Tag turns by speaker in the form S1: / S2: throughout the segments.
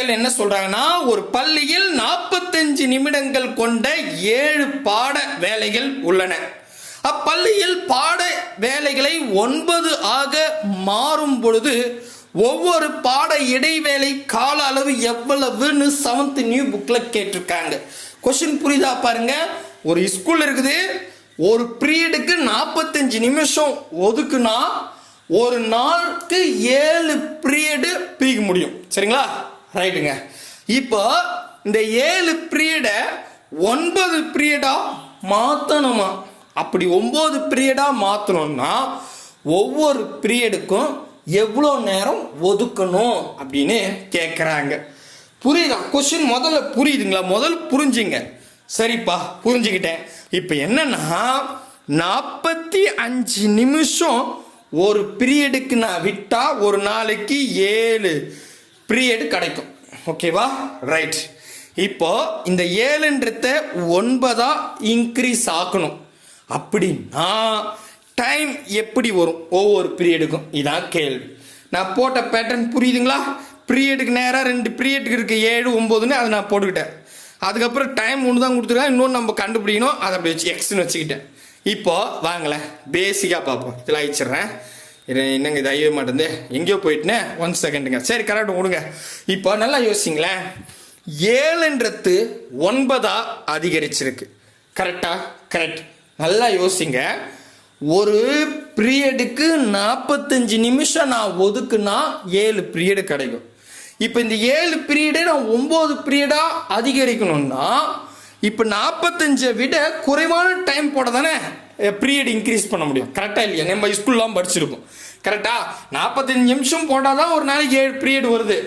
S1: வினாவிடைகள் என்ன சொல்றாங்கன்னா, ஒரு பள்ளியில் 45 நிமிடங்கள் கொண்ட 7 பாட வேலைகள் உள்ளன. அப்பள்ளியில் பாட வேலைகளை 9 ஆக மாறும் பொழுது ஒவ்வொரு பாட இடைவேளை கால அளவு எவ்வளவுன்னு 7th நியூ புக்ல கேட்டிருக்காங்க. கொஸ்டின் புரியுதா பாருங்க. ஒரு ஸ்கூல் இருக்குது, ஒரு பீரியடுக்கு 45 நிமிஷம் ஒதுக்குனா ஒரு நாளுக்கு 7 பீரியடு பிரிக்க முடியும். சரிங்களா? ரைட்டுங்க. இப்போ இந்த 7 பீரியடை 9 பீரியடா மாற்றணுமா? அப்படி 9 பீரியடா மாற்றணும்னா ஒவ்வொரு பீரியடுக்கும் எவ்வளோ நேரம் ஒதுக்கணும் அப்படின்னு கேட்குறாங்க. புரியுதா? கொஸ்டின் முதல்ல புரியுதுங்களா? முதல்ல புரிஞ்சுங்க. சரிப்பா, புரிஞ்சுக்கிட்டேன். இப்போ என்னன்னா 45 நிமிஷம் ஒரு பீரியடுக்கு நான் விட்டா ஒரு நாளைக்கு 7 பீரியடு கிடைக்கும். ஓகேவா? ரைட். இப்போ இந்த 7ன்றத 9 இன்க்ரீஸ் ஆக்கணும். அப்படின்னா டைம் எப்படி வரும் ஒவ்வொரு பீரியடுக்கும்? இதான் கேள்வி. நான் போட்ட பேட்டர்ன் புரியுதுங்களா? பீரியடுக்கு நேராக 2 பீரியடுக்கு இருக்கு 7 9ன்னு அதை நான் போட்டுக்கிட்டேன். அதுக்கப்புறம் டைம் ஒன்று தான் கொடுத்துருக்கேன், இன்னொன்று நம்ம கண்டுபிடிக்கணும், அதை அப்படி வச்சு எக்ஸ்ன்னு வச்சுக்கிட்டேன். இப்போ வாங்களேன் பேசிக்காக பார்ப்போம். இதில் அழிச்சிட்றேன். என்னங்க இது ஐயோ மாட்டேந்து எங்கேயோ போயிட்டுனே 1 செகண்டுங்க. சரி, கரெக்டாக கொடுங்க. இப்போ நல்லா யோசிங்களேன். 7ன்றது 9 அதிகரிச்சிருக்கு. கரெக்டா? கரெக்ட். நல்லா யோசிங்க. ஒரு பீரியடுக்கு 45 நிமிஷம் நான் ஒதுக்குனா 7 பீரியடு கிடைக்கும். இப்போ இந்த 7 பீரியடை நான் 9 பீரியடா அதிகரிக்கணும்னா இப்போ 45 விட குறைவான டைம் போட தானே பீரியட் இன்க்ரீஸ் பண்ண முடியும். கரெக்டா இல்லையா? நம்ம ஸ்கூல்லாம் படிச்சிருக்கோம். கரெக்டா? 45 நிமிஷம் போட்டால் தான் ஒரு நாளைக்கு 7 பீரியட் வருது.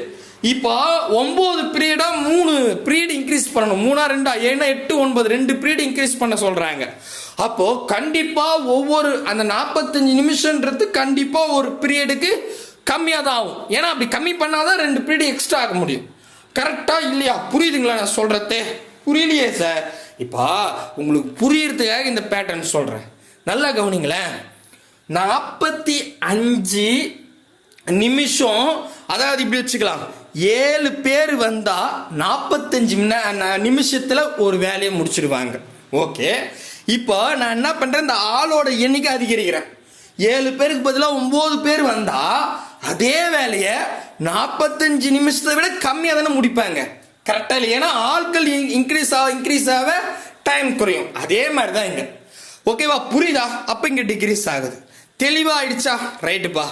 S1: இப்போ 9 பீரியடா 3 பீரியட் இன்க்ரீஸ் பண்ணணும். 3 2 7 8 9 2 பீரியட் இன்க்ரீஸ் பண்ண சொல்றாங்க. அப்போ கண்டிப்பா ஒவ்வொரு அந்த 45 நிமிஷம்ன்றது கண்டிப்பா ஒரு பீரியடுக்கு கம்மியாக தான் ஆகும். ஏன்னா அப்படி கம்மி பண்ணாதான் 2 பீரியட் எக்ஸ்ட்ரா ஆக முடியும். கரெக்டா இல்லையா? புரியுதுங்களா நான் சொல்றதே? புரியலையே சார். இப்போ உங்களுக்கு புரியறதுக்காக இந்த பேட்டர்ன் சொல்றேன். நல்லா கவனிங்களேன். 45 நிமிஷம், அதாவது இப்படி வச்சுக்கலாம், 7 பேர் வந்தா 45 நிமிஷத்துல ஒரு வேலையை முடிச்சிருவாங்க. ஓகே. இப்போ நான் என்ன பண்றேன், இந்த ஆளோட எண்ணிக்கை அதிகரிக்கிறேன். 7 பேருக்கு பதிலாக 9 பேர் வந்தா அதே வேலையை 45 நிமிஷத்தை விட கம்மியாக தானே முடிப்பாங்க. கரெக்டா இல்லை? ஏன்னா ஆட்கள் இன்க்ரீஸ் ஆக டைம் குறையும். அதே மாதிரி தான் இங்க. ஓகேவா? புரியுதா? அப்போ இங்க டிக்ரீஸ் ஆகுது. தெளிவா ஆயிடுச்சா? ரைட்டுப்பா.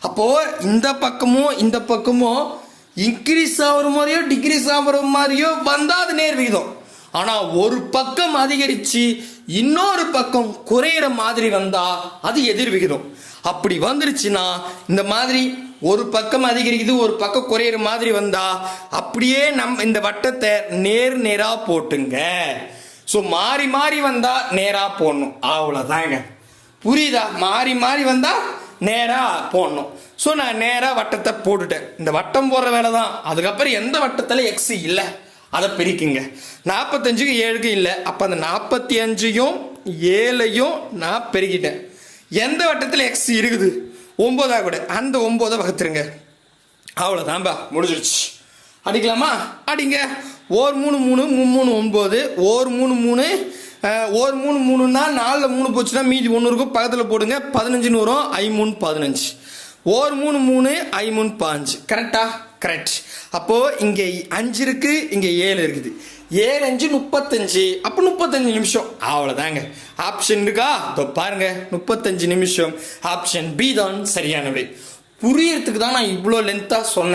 S1: அப்போ இந்த பக்கமும் இன்க்ரீஸ் ஆகிற மாதிரியோ டிக்ரீஸ் ஆகிற மாதிரியோ வந்தா அது நேர் விகிதம். ஆனா ஒரு பக்கம் அதிகரிச்சு இன்னொரு பக்கம் குறையிற மாதிரி வந்தா அது எதிர் விகிதம். அப்படி வந்துருச்சுன்னா இந்த மாதிரி ஒரு பக்கம் அதிகரிக்குது ஒரு பக்கம் குறையிற மாதிரி வந்தா அப்படியே நம்ம இந்த வட்டத்தை நேரா போட்டுங்க. ஸோ மாறி மாறி வந்தா நேரா போடணும். அவ்வளோதாங்க. புரியுதா? மாறி வந்தா நேரா போடணும். ஸோ நான் நேரா வட்டத்தை போட்டுட்டேன். இந்த வட்டம் போடுற வேலை தான். அதுக்கப்புறம் எந்த வட்டத்தில் எக்ஸ் இல்லை அதை பிரிக்குங்க. 45க்கு 7க்கு இல்லை. அப்போ அந்த 45யும் 7ஐயும் நான் பெருக்கிட்டேன். எந்த வட்டத்தில் எக்ஸ் இருக்குது 9 கூட அந்த 9 வகுத்துருங்க. அவ்வளோதான்பா, முடிஞ்சிருச்சு. அடிக்கலாமா? அடிங்க. 1 3 3 3 9 1 3 3 1 3 3னா 4ல் 3 போச்சுன்னா மீதி 1 இருக்கும். பக்கத்தில் போடுங்க. 15 வரும். 5 3 15. 1 3 3 5 3 5. கரெக்டா? கரெக்ட். அப்போ இங்க 5 இருக்கு, இங்க 7 இருக்குது. 7 5 35. அப்போ 35 நிமிஷம். அவ்வளோதாங்க. ஆப்ஷன் இருக்கா? பாருங்க, 35 நிமிஷம். ஆப்ஷன் பி தான் சரியானவை. புரியறதுக்கு தான் நான் இவ்வளோ லென்த்தாக சொன்னேன்.